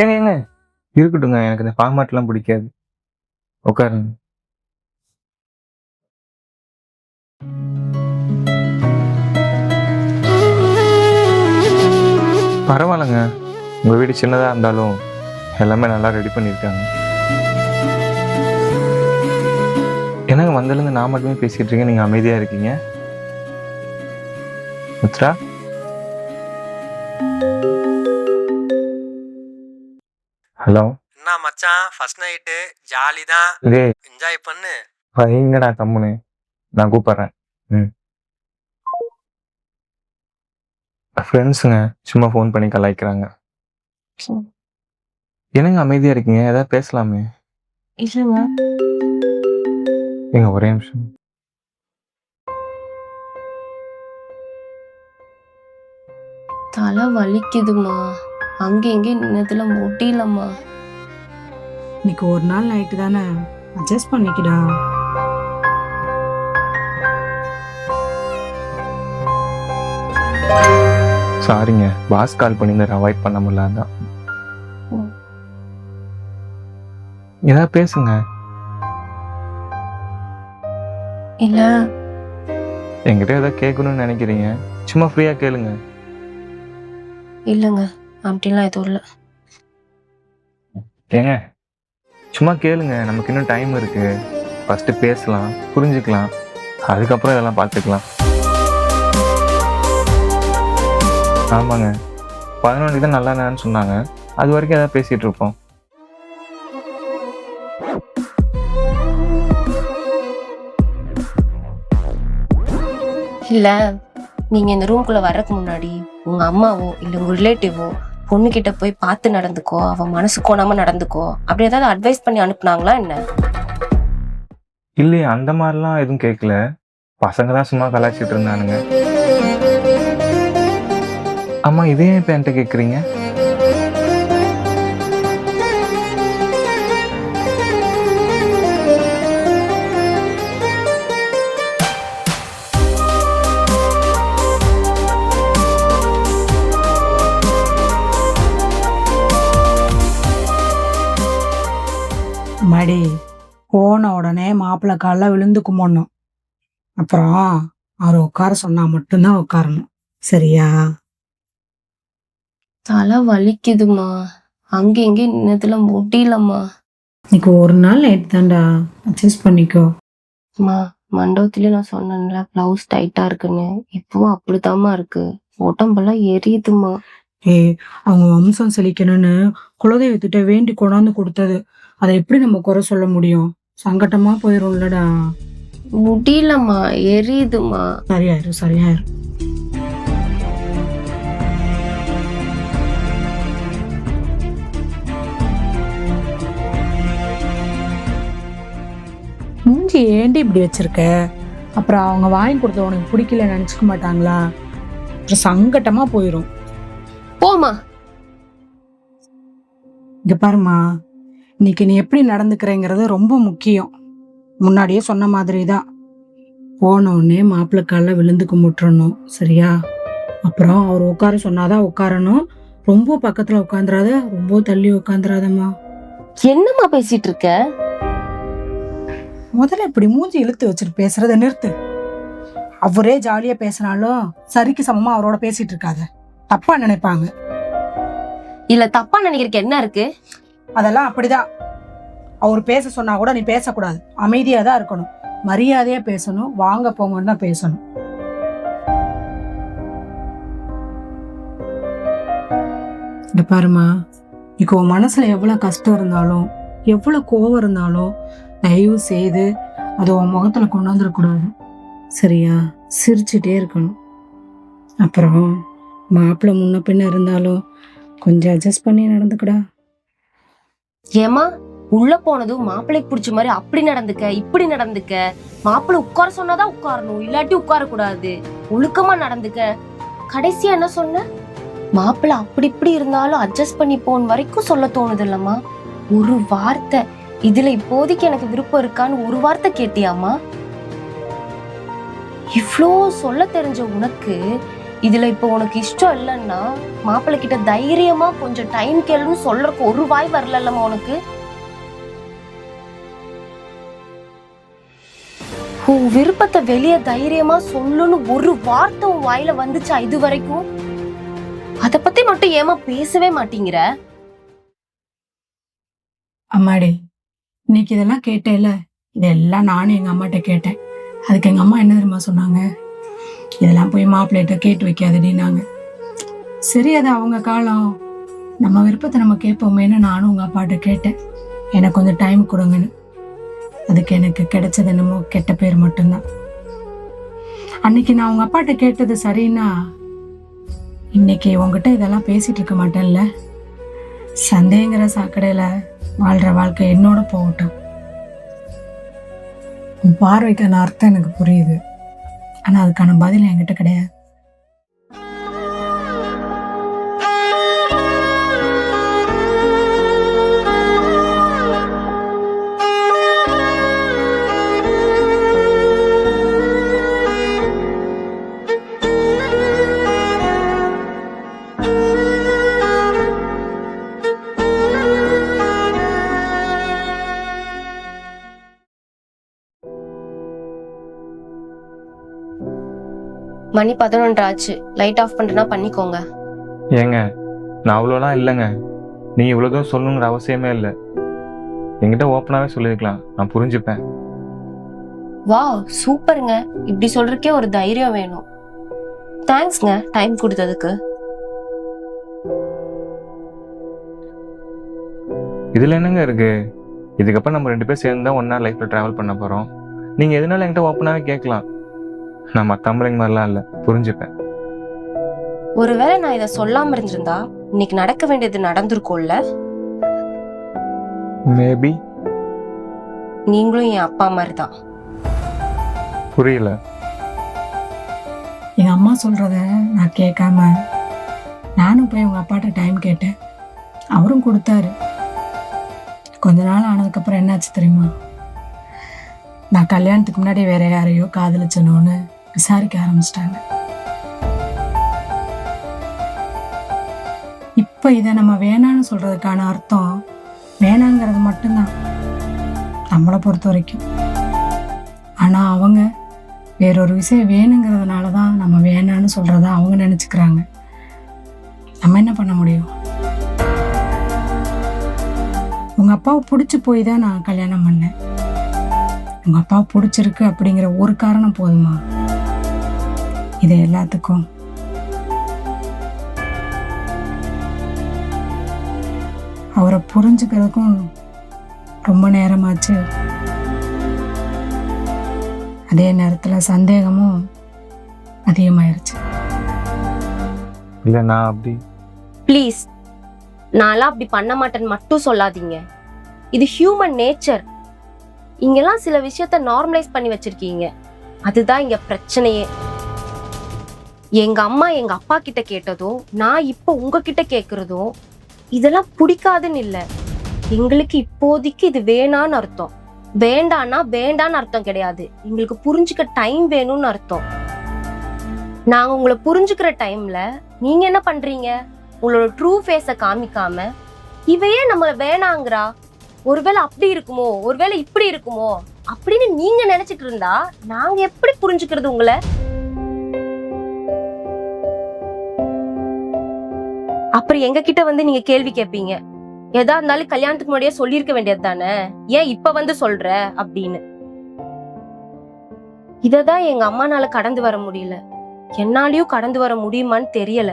ஏங்க ஏங்க இருக்கட்டுங்க. எனக்கு இந்த ஃபார்மாட்லாம் பிடிக்காது. உட்காருங்க. பரவாயில்லங்க. உங்க வீடு சின்னதா இருந்தாலும் எல்லாமே நல்லா ரெடி பண்ணியிருக்காங்க. என்னங்க வந்ததுலேருந்து நான் மட்டுமே பேசிட்டு இருக்கேன், நீங்க அமைதியா இருக்கீங்க. மித்ரா, ஹலோ. என்ன மச்சான், ஃபர்ஸ்ட் நைட்டு ஜாலி தான், டேய் என்ஜாய் பண்ணு. வைங்கடா கம்முனு. நான் கூப்பிடுறேன். ஃப்ரெண்ட்ஸுங்க சும்மா ஃபோன் பண்ணி கலாய்க்கிறாங்க. என்னங்க அமைதியா இருக்கீங்க? ஏதாவது பேசலாமே. இல்லைங்க. ஏங்க ஒரே நிமிஷம். தலை வலிக்குதுமா. அங்க இங்க நின்னதுல முடியலம்மா. இன்னைக்கு ஒரு நாள் நைட்டு தானே, அட்ஜஸ்ட் பண்ணிக்கிடா. சாரிங்க, பாஸ் கால் பண்ணியிருந்தாரு, அவாய்ட் பண்ண முடியல அதான். ஏதாவது பேசுங்க. இல்ல என்கிட்ட ஏதாவது கேட்கணும்னு நினைக்கிறீங்க, சும்மா ஃப்ரீயா கேளுங்க. இல்லைங்க, அப்படிலாம் எதுவும் இல்லை. ஏங்க சும்மா கேளுங்க, நமக்கு இன்னும் டைம் இருக்கு. ஃபர்ஸ்ட் பேசலாம், புரிஞ்சுக்கலாம், அதுக்கப்புறம் இதெல்லாம் பார்த்துக்கலாம். ஆமாங்க, 11 தான் நல்லா இல்லைன்னு சொன்னாங்க, அது வரைக்கும் ஏதாவது பேசிட்டு இருப்போம். இல்ல, நீங்க இந்த ரூம்குள்ள வர்றதுக்கு முன்னாடி உங்க அம்மாவோ இல்ல உங்க ரிலேட்டிவோ பொண்ணுகிட்ட போய் பார்த்து நடந்துக்கோ, அவ மனசு கோணாம நடந்துக்கோ அப்படி ஏதாவது அட்வைஸ் பண்ணி அனுப்புனாங்களா என்ன? இல்லையே, அந்த மாதிரிலாம் எதுவும் கேட்கல. பசங்க தான் சும்மா கலாய்ச்சிட்டு இருந்தானுங்க. ஆமா, இதே இப்போ என்கிட்ட கேட்குறீங்க? மடி போன உடனே மாப்பிள்ளை காலில் விழுந்து கும்பிடணும். அப்புறம் அவர் உட்கார சொன்னா மட்டும்தான் உட்காரணும், சரியா? தலை வலிக்குதுமா. அங்க இங்க நின்னதுல முடியலம்மா. இன்னைக்கு ஒரு நாள் நைட் தான்டா, அட்ஜஸ்ட் பண்ணிக்கோ. அம்மா, மண்டபத்திலயும் நான் சொன்னேன்ல பிளவுஸ் டைட்டா இருக்குன்னு, இப்பவும் அப்படித்தாம்மா இருக்கு. உடம்பெல்லாம் எரியுதுமா. அவங்க வம்சம் செழிக்கணும்னு குலதெய்வத்திட்ட வேண்டி கொண்டாந்து கொடுத்தது, அதை எப்படி நம்ம குறை சொல்ல முடியும்? சங்கட்டமா போயிரும்லடா. முடியலம்மா, எரியுதுமா. சரியாயிரும் சரியாயிரும். மூஞ்சி ஏண்டி இப்படி வச்சிருக்க? அப்புறம் அவங்க வாங்கி கொடுத்த உனக்கு பிடிக்கல நினைச்சுக்க மாட்டாங்களா? அப்புறம் சங்கட்டமா போயிரும். போமா. இங்க பாருமா, இன்னைக்கு நீ எப்படி நடந்துக்கிறேங்கிறது ரொம்ப முக்கியம். முன்னாடியே சொன்ன மாதிரி தான், போன உடனே மாப்பிள்ளை காலில் விழுந்து கும்பிட்டுறணும், சரியா? அப்புறம் அவர் உட்கார சொன்னாதான் உட்காரணும். ரொம்ப பக்கத்துல உட்காந்துராத, ரொம்ப தள்ளி உட்காந்துராதம்மா. என்னம்மா பேசிட்டு இருக்க? முதல்ல இப்படி மூஞ்சி இழுத்து வச்சுட்டு பேசுறத நிறுத்து. அவரே ஜாலியா பேசினாலும் சரிக்கு சமமா அவரோட பேசிட்டு இருக்காத, தப்பா நினைப்பாங்க. இல்ல, தப்பா நினைக்கிறதுக்கு என்ன இருக்கு? அதெல்லாம் அப்படிதான். அவர் பேச சொன்னா கூட நீ பேசக்கூடாது, அமைதியா தான் இருக்கணும், மரியாதையா பேசணும், வாங்க போங்கன்னு தான் பேசணும். இங்க பாருமா, இப்போ உன் மனசுல எவ்வளவு கஷ்டம் இருந்தாலும் எவ்வளவு கோவம் இருந்தாலும் தயவு செய்து அதை உன் முகத்துல கொண்டு வந்துடக்கூடாது, சரியா? சிரிச்சுட்டே இருக்கணும். அப்புறம் மாப்பிள்ளை முன்ன பின்ன இருந்தாலும் கொஞ்சம் அட்ஜஸ்ட் பண்ணி நடந்துக்கடா. ஏமா, உள்ள போனதும் மாப்பிள்ளைக்கு பிடிச்ச மாதிரி அப்படி நடந்துக்க இப்படி நடந்துக்க. மாப்பிள்ளை உட்கார சொன்னாதான் உட்காரணும், இல்லாட்டி உட்கார கூடாது. ஒழுக்கமா நடந்துக்க. கடைசியா என்ன சொன்ன? மாப்பிள்ளை அப்படி இப்படி இருந்தாலும் அட்ஜஸ்ட் பண்ணி போன வரைக்கும் சொல்ல தோணுது இல்லம்மா. ஒரு வார்த்தை, இதுல இப்போதைக்கு எனக்கு விருப்பம் இருக்கான்னு ஒரு வார்த்தை கேட்டியாமா? இவ்ளோ சொல்ல தெரிஞ்ச உனக்கு இதுல இப்போ உனக்கு இஷ்டம் இல்லைன்னா மாப்பிள்ளை கிட்ட தைரியமா கொஞ்சம் டைம் கேளுன்னு சொல்றதுக்கு ஒரு வாய் வரலல்லம்மா உனக்கு. உன் விருப்பத்தை வெளியே தைரியமா சொல்லுன்னு ஒரு வார்த்தை உன் வாயில வந்துச்சா இது வரைக்கும்? அத பத்தி மட்டும் ஏமா பேசவே மாட்டீங்கிற? அம்மாடி, இன்னைக்கு இதெல்லாம் கேட்டேல, இதெல்லாம் நானும் எங்க அம்மாட்ட கேட்டேன். அதுக்கு எங்க அம்மா என்ன தெரியுமா சொன்னாங்க? இதெல்லாம் போய் மாப்பிள்ளைகிட்ட கேட்டு வைக்காதடினாங்க. சரி, அது அவங்க காலம், நம்ம விருப்பத்தை நம்ம கேட்போமேன்னு நானும் உங்க அப்பாட்ட கேட்டேன். எனக்கு கொஞ்சம் டைம் கொடுங்கன்னு. அதுக்கு எனக்கு கிடைச்சது என்னமோ கெட்ட பேர் மட்டும்தான். அன்னைக்கு நான் உங்க அப்பாட்ட கேட்டது சரின்னா இன்னைக்கு உங்ககிட்ட இதெல்லாம் பேசிட்டு இருக்க மாட்டேன்ல. சந்தேகங்கிற சாக்கடையில வாழ்ற வாழ்க்கை என்னோட போகட்டும். உன் பார்வைக்கான அர்த்தம் எனக்கு புரியுது, ஆனா அதுக்கான பதில் என்கிட்ட கிடையாது. மணி 11 ஆச்சு. லைட் ஆஃப் பண்றேன்னா பண்ணிக்கோங்க. ஏங்க, நான் அவ்வளோலாம் இல்லைங்க. நீங்கள் இவ்வளோ தூரம் சொல்லணுங்கிற அவசியமே இல்லை. என்கிட்ட ஓப்பனாகவே சொல்லியிருக்கலாம், நான் புரிஞ்சுப்பேன். வாவ், சூப்பருங்க. இப்படி சொல்றதுக்கே ஒரு தைரியம் வேணும். தேங்க்ஸ்ங்க டைம் கொடுத்ததுக்கு. இதில் என்னங்க இருக்கு? இதுக்கப்புறம் நம்ம 2 பேர் சேர்ந்து தான் ஒன்றா லைஃப்பில் ட்ராவல் பண்ண போகிறோம். நீங்கள் எதுனாலும் என்கிட்ட ஓப்பனாகவே கேட்கலாம். நான் மற்ற ஆம்பளைங்க மாதிரிலாம் இல்லை, புரிஞ்சுப்பேன். ஒருவேளை நான் இதை சொல்லாம இருந்திருந்தா இன்னைக்கு நடக்க வேண்டியது நடந்திருக்கும்ல. மேபி. நீங்களும் என் அப்பா மாதிரி தான். புரியல. எங்க அம்மா சொல்றத நான் கேட்காம நானும் போய் உங்க அப்பாட்ட டைம் கேட்டேன். அவரும் கொடுத்தாரு. கொஞ்ச நாள் ஆனதுக்கப்புறம் என்னாச்சு தெரியுமா? நான் கல்யாணத்துக்கு முன்னாடி வேற யாரையோ காதலிச்சனோன்னு விசாரிக்க ஆரம்பிச்சிட்டாங்க. இப்ப இதை நம்ம வேணான்னு சொல்றதுக்கான அர்த்தம் வேணாங்கிறது மட்டும்தான் நம்மளை பொறுத்த வரைக்கும். ஆனா அவங்க வேறொரு விஷயம் வேணுங்கிறதுனாலதான் நம்ம வேணான்னு சொல்றதா அவங்க நினைச்சுக்கிறாங்க. நம்ம என்ன பண்ண முடியும்? உங்க அப்பாவை பிடிச்சு போய் தான் நான் கல்யாணம் பண்ணேன். உங்க அப்பாவை பிடிச்சிருக்கு அப்படிங்கிற ஒரு காரணம் போதுமா இது எல்லாத்துக்கும்? அவரை புரிஞ்சுக்கிறதுக்கும் ரொம்ப நேரமாச்சு. அதே நேரத்துல சந்தேகமும் அதிகமாயிருச்சு. இல்லை, நான் அப்படி. ப்ளீஸ், நான்லாம் அப்படி பண்ண மாட்டேன்னு மட்டும் சொல்லாதீங்க. இது ஹியூமன் நேச்சர். இங்கெல்லாம் சில விஷயத்த நார்மலைஸ் பண்ணி வச்சிருக்கீங்க. அதுதான் இங்க பிரச்சனையே. எங்க அம்மா எங்க அப்பா கிட்ட கேட்டதும் நான் இப்ப உங்ககிட்ட கேக்குறதும் இதெல்லாம் பிடிக்காதுன்னு இல்ல. எங்களுக்கு இப்போதைக்கு இது வேணான்னு அர்த்தம். வேண்டான்னா வேண்டான்னு அர்த்தம் கிடையாது. எங்களுக்கு புரிஞ்சுக்க டைம் வேணும்னு அர்த்தம். நாங்க உங்களை புரிஞ்சுக்கிற டைம்ல நீங்க என்ன பண்றீங்க? உங்களோட ட்ரூ ஃபேஸ காமிக்காம இவையே நம்மள வேணாங்கிறா, ஒருவேளை அப்படி இருக்குமோ, ஒருவேளை இப்படி இருக்குமோ அப்படின்னு நீங்க நினைச்சிட்டு இருந்தா நாங்க எப்படி புரிஞ்சுக்கிறது உங்களை? அப்புறம் எங்க கிட்ட வந்து நீங்க கேள்வி கேட்பீங்க. எதா இருந்தாலும் கல்யாணத்துக்கு முன்னாடியே சொல்லியிருக்க வேண்டியது தானே, ஏன் இப்ப வந்து சொல்ற அப்படின்னு. இததான் எங்க அம்மானால கடந்து வர முடியல. என்னாலயும் கடந்து வர முடியுமான்னு தெரியல.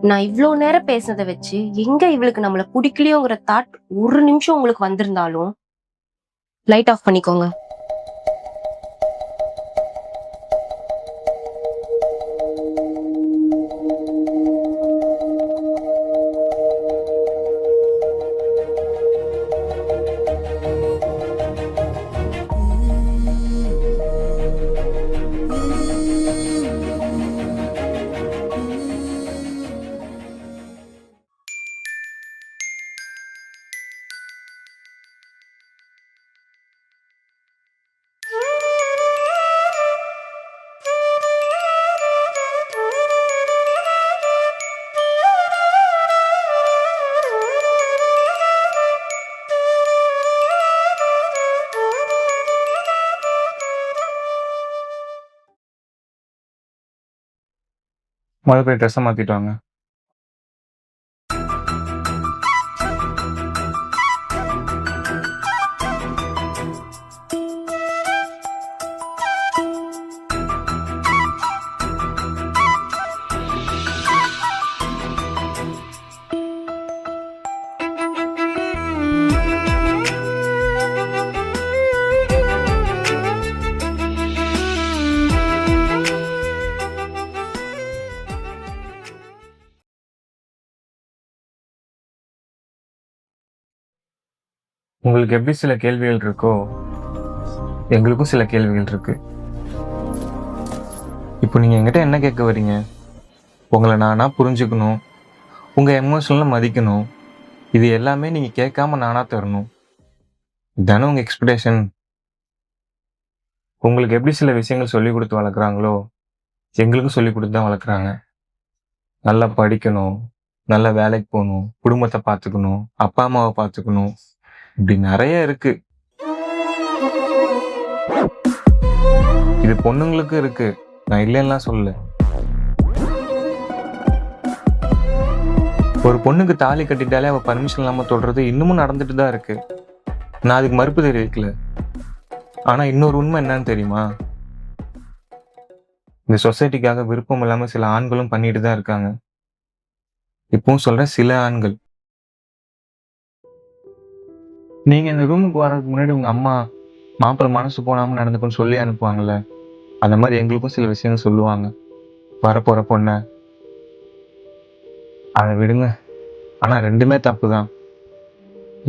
நான் இவ்வளவு நேரம் பேசுனதை வச்சு எங்க இவளுக்கு நம்மள பிடிக்கலையோங்கிற தாட் ஒரு நிமிஷம் உங்களுக்கு வந்திருந்தாலும் லைட் ஆஃப் பண்ணிக்கோங்க. முதல்ல போய் ட்ரெஸ்ஸை மாற்றிட்டு வாங்க. உங்களுக்கு எப்படி சில கேள்விகள் இருக்கோ எங்களுக்கும் சில கேள்விகள் இருக்கு. இப்போ நீங்கள் என்கிட்ட என்ன கேட்க வரீங்க? உங்களை நானா புரிஞ்சுக்கணும், உங்கள் எமோஷனலை மதிக்கணும், இது எல்லாமே நீங்கள் கேட்காம நானா தரணும், இதுதானே உங்கள் எக்ஸ்பெக்டேஷன்? உங்களுக்கு எப்படி சில விஷயங்கள் சொல்லி கொடுத்து வளர்க்குறாங்களோ எங்களுக்கும் சொல்லி கொடுத்து தான் வளர்க்குறாங்க. நல்லா படிக்கணும், நல்ல வேலைக்கு போகணும், குடும்பத்தை பார்த்துக்கணும், அப்பா அம்மாவை பார்த்துக்கணும், இப்படி நிறைய இருக்கு. இது பொண்ணுங்களுக்கு இருக்கு, நான் இல்லைன்னா சொல்லல. ஒரு பொண்ணுக்கு தாலி கட்டிட்டாலே அவ பர்மிஷன் இல்லாம தொடுறது இன்னமும் நடந்துட்டு தான் இருக்கு. நான் அதுக்கு மறுப்பு தெரிவிக்கல. ஆனா இன்னொரு உண்மை என்னன்னு தெரியுமா? இந்த சொசைட்டிக்காக விருப்பம் இல்லாம சில ஆண்களும் பண்ணிட்டு தான் இருக்காங்க. இப்பவும் சொல்ற சில ஆண்கள். நீங்க இந்த ரூமுக்கு வர்றதுக்கு முன்னாடி உங்க அம்மா மாப்பிள்ளை மனசு போனாம நடந்துக்குன்னு சொல்லி அனுப்புவாங்கல்ல, அந்த மாதிரி எங்களுக்கும் சில விஷயங்கள் சொல்லுவாங்க. வரப்போற பொண்ண அதை விடுங்க. ஆனா ரெண்டுமே தப்பு தான்.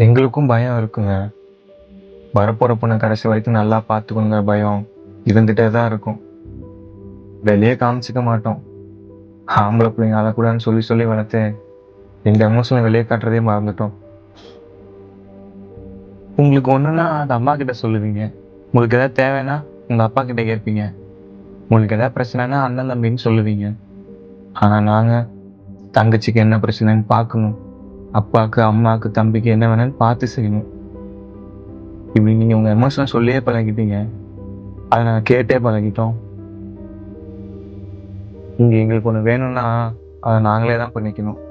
எங்களுக்கும் பயம் இருக்குங்க. வரப்போற பொண்ணை கடைசி வரைக்கும் நல்லா பார்த்துக்கணுங்க பயம் இருந்துட்டே தான் இருக்கும். வெளியே காமிச்சிக்க மாட்டோம். ஆம்பளை பிள்ளைங்க அழக்கூடாதுன்னு சொல்லி சொல்லி வளர்த்து எங்க எமோஷனை வெளியே காட்டுறதே மறந்துட்டோம். உங்களுக்கு ஒன்றுனா அது அம்மா கிட்ட சொல்லுவீங்க, உங்களுக்கு எதாவது தேவைன்னா உங்கள் அப்பா கிட்ட கேட்பீங்க, உங்களுக்கு எதாவது பிரச்சனைனா அண்ணன் தம்பின்னு சொல்லுவீங்க. ஆனால் நாங்கள் தங்கச்சிக்கு என்ன பிரச்சனைன்னு பார்க்கணும், அப்பாவுக்கு அம்மாவுக்கு தம்பிக்கு என்ன வேணும்னு பார்த்து செய்யணும். இப்படி நீங்கள் உங்கள் எமோஷனை சொல்லியே பழகிட்டீங்க, அதை நாங்கள் கேட்டே பழகிட்டோம். இங்கே எங்களுக்கு ஒன்று வேணும்னா அதை நாங்களே தான் பண்ணிக்கணும்.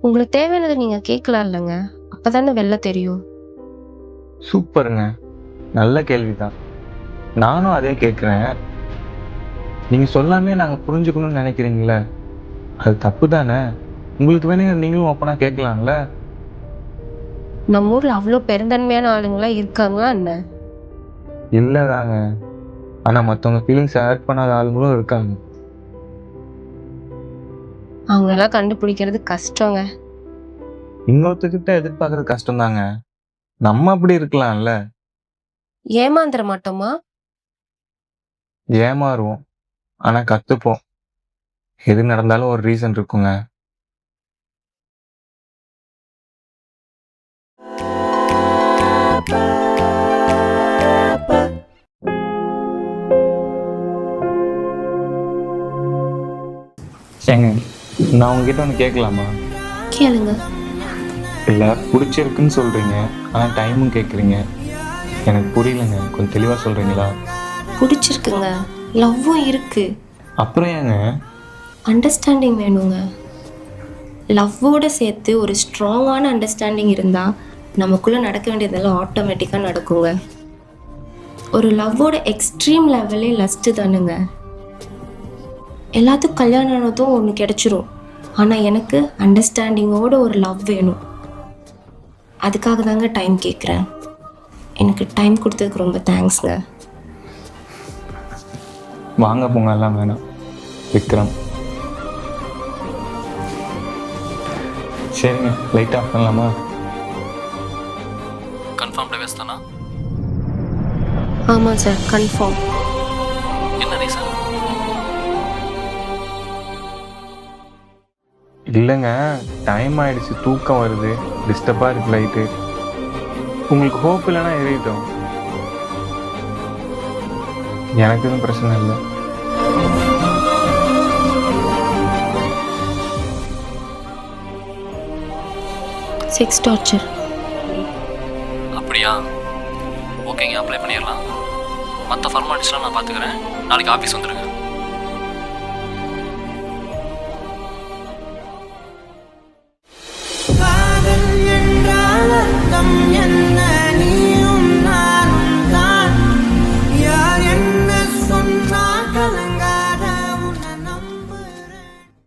உங்களுக்கு தேவையானதை நீங்க கேட்கலாம் இல்லைங்க, அப்பதானே வெளில தெரியும். சூப்பருங்க, நல்ல கேள்விதான். நானும் அதே கேட்குறேன். நீங்கள் சொல்லாமே நாங்கள் புரிஞ்சுக்கணும்னு நினைக்கிறீங்களே, அது தப்பு தானே? உங்களுக்கு வேணுங்க நீங்களும் ஓப்பனாக கேட்கலாம்ல. நம்ம ஊர்ல அவ்வளோ பெருந்தன்மையான ஆளுங்களாம் இருக்காங்களா என்ன? இல்லைதாங்க, ஆனால் மற்றவங்க ஃபீலிங்ஸ் ஹர்ட் பண்ணாத ஆளுங்களும் இருக்காங்க. அவங்களெல்லாம் கண்டுபிடிக்கிறது கஷ்டங்க. இன்னொருத்தர்கிட்ட எதிர்பார்க்கறது கஷ்டம் தாங்க. நம்ம அப்படி இருக்கலாம்ல. ஏமாந்துட மாட்டோமா? ஏமாறுவோம், ஆனால் கற்றுப்போம். எது நடந்தாலும் ஒரு ரீசன் இருக்குங்க. ஏங்க, நான் உங்ககிட்ட ஒன்று கேட்கலாமா? கேளுங்க. இல்லை, பிடிச்சிருக்குன்னு சொல்கிறீங்க, ஆனால் டைமும் கேட்குறீங்க. எனக்கு புரியலங்க, கொஞ்சம் தெளிவாக சொல்கிறீங்களா? பிடிச்சிருக்குங்க, லவ்வும் இருக்கு. அப்புறம் ஏங்க? அண்டர்ஸ்டாண்டிங் வேணுங்க. லவ்வோட சேர்த்து ஒரு ஸ்ட்ராங்கான அண்டர்ஸ்டாண்டிங் இருந்தால் நமக்குள்ளே நடக்க வேண்டியதெல்லாம் ஆட்டோமேட்டிக்காக நடக்குங்க. ஒரு லவ்வோட எக்ஸ்ட்ரீம் லெவலே லஸ்ட்டு தானுங்க. எல்லாத்துக்கும் கல்யாணம் ஆனதும் ஒன்று கிடச்சிரும், ஆனால் எனக்கு அண்டர்ஸ்டாண்டிங்கோட ஒரு லவ் வேணும். அதுக்காக தாங்க டைம் கேட்குறேன். எனக்கு டைம் கொடுத்ததுக்கு ரொம்ப தேங்க்ஸ்ங்க. வாங்க போங்க, எல்லாம் வேணாம். விக்ரம், சரிங்க, லைட் ஆஃப் பண்ணலாமா? கன்ஃபார்ம் டிவைஸ் தானா? ஆமாம் சார், கன்ஃபார்ம். என்ன ரீசன்? இல்லைங்க, டைம் ஆயிடுச்சு, தூக்கம் வருது, டிஸ்டர்பாக இருக்கு லைட்டு. உங்களுக்கு ஹோப் இல்லைன்னா எரியட்டும், எனக்கு எதுவும் பிரச்சனை இல்லை. Sex torture. அப்படியா? ஓகேங்க, அப்ளை பண்ணிடலாம். மற்ற ஃபார்மாலிட்டிஸ்லாம் நான் பார்த்துக்கிறேன். நாளைக்கு ஆஃபீஸ் வந்துடுங்க. சொந்தம் என்ன